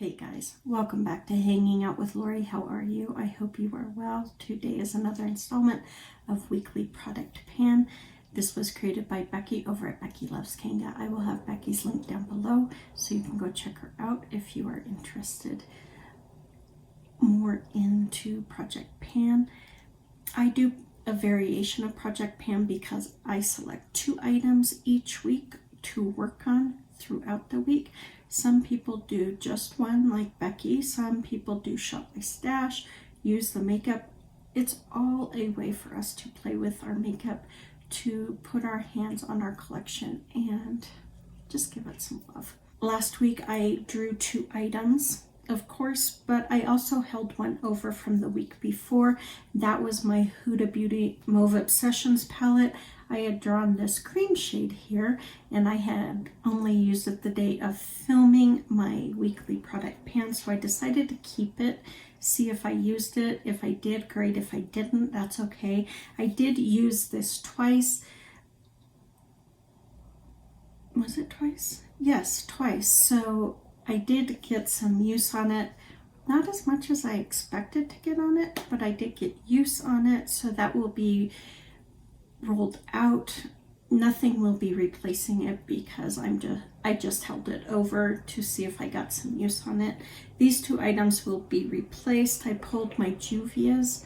Hey guys, welcome back to Hanging Out with Lori. How are you? I hope you are well. Today is another installment of Weekly Product Pan. This was created by Becky over at Becky Loves Kanga. I will have Becky's link down below so you can go check her out if you are interested more into Project Pan. I do a variation of Project Pan because I select 2 items each week to work on throughout the week. Some people do just one like Becky. Some people do shop my stash, use the makeup. It's all a way for us to play with our makeup, to put our hands on our collection and just give it some love. Last week I drew 2 items, of course, but I also held one over from the week before. That was my Huda Beauty Mauve Obsessions palette. I had drawn this cream shade here and I had only used it the day of filming my weekly product pan, so I decided to keep it, see if I used it. If I did, great. If I didn't, that's okay. I did use this twice. Was it twice? Yes, twice. So I did get some use on it. Not as much as I expected to get on it, but I did get use on it, so that will be rolled out. Nothing will be replacing it because I just held it over to see if I got some use on it. These 2 items will be replaced. I pulled my Juvia's.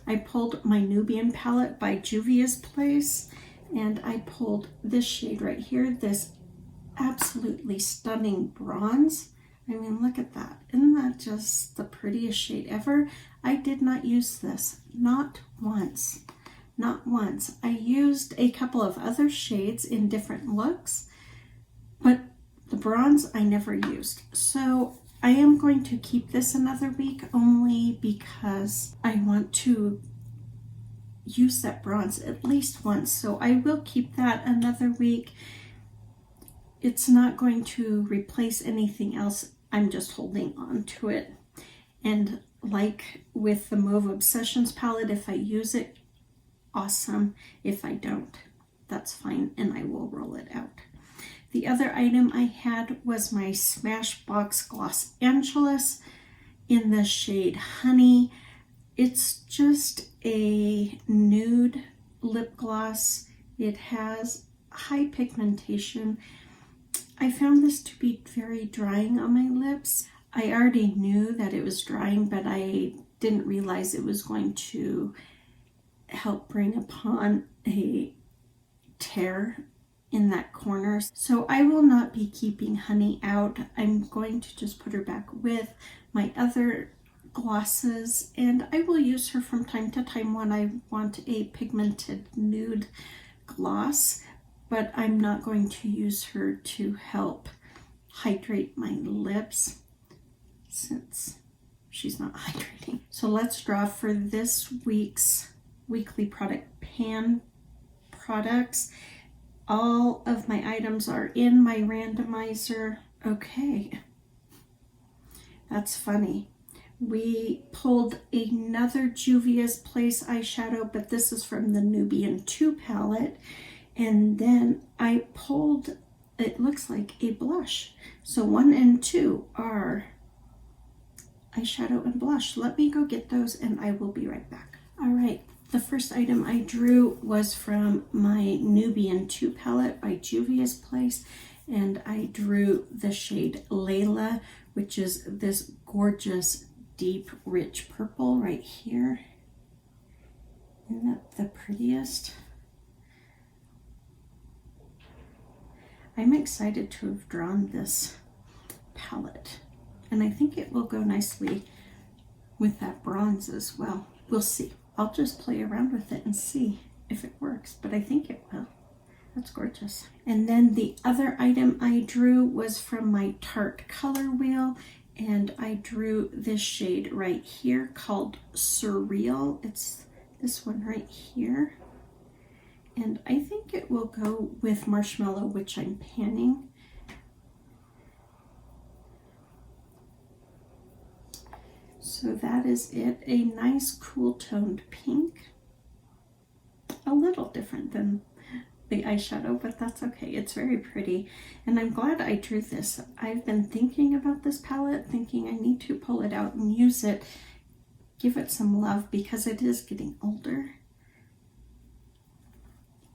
I pulled my Nubian palette by Juvia's Place, and I pulled this shade right here, this absolutely stunning bronze. I mean, look at that. Isn't that just the prettiest shade ever? I did not use this, not once. Not once. I used a couple of other shades in different looks, but the bronze I never used. So I am going to keep this another week only because I want to use that bronze at least once. So I will keep that another week. It's not going to replace anything else. I'm just holding on to it. And like with the Mauve Obsessions palette, if I use it, awesome. If I don't, that's fine, and I will roll it out. The other item I had was my Smashbox Gloss Angelus in the shade Honey. It's just a nude lip gloss. It has high pigmentation. I found this to be very drying on my lips. I already knew that it was drying, but I didn't realize it was going to help bring upon a tear in that corner. So I will not be keeping Honey out. I'm going to just put her back with my other glosses, and I will use her from time to time when I want a pigmented nude gloss, but I'm not going to use her to help hydrate my lips since she's not hydrating. So let's draw for this week's Weekly Product Pan products. All of my items are in my randomizer. Okay, that's funny. We pulled another Juvia's Place eyeshadow, but this is from the Nubian 2 palette. And then I pulled, it looks like a blush. So 1 and 2 are eyeshadow and blush. Let me go get those and I will be right back. All right. The first item I drew was from my Nubian 2 palette by Juvia's Place, and I drew the shade Leyla, which is this gorgeous, deep, rich purple right here. Isn't that the prettiest? I'm excited to have drawn this palette, and I think it will go nicely with that bronze as well. We'll see. I'll just play around with it and see if it works, but I think it will. That's gorgeous. And then the other item I drew was from my Tarte Color Wheel, and I drew this shade right here called Surreal. It's this one right here. And I think it will go with Marshmallow, which I'm panning. So that is it. A nice cool toned pink. A little different than the eyeshadow, but that's okay. It's very pretty, and I'm glad I drew this. I've been thinking about this palette, thinking I need to pull it out and use it, give it some love, because it is getting older.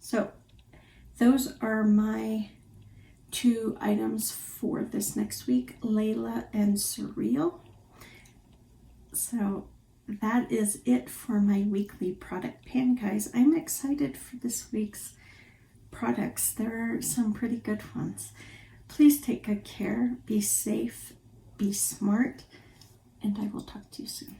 So those are my 2 items for this next week, Leyla and Surreal. So that is it for my weekly product pan, guys. I'm excited for this week's products. There are some pretty good ones. Please take good care, be safe, be smart, and I will talk to you soon.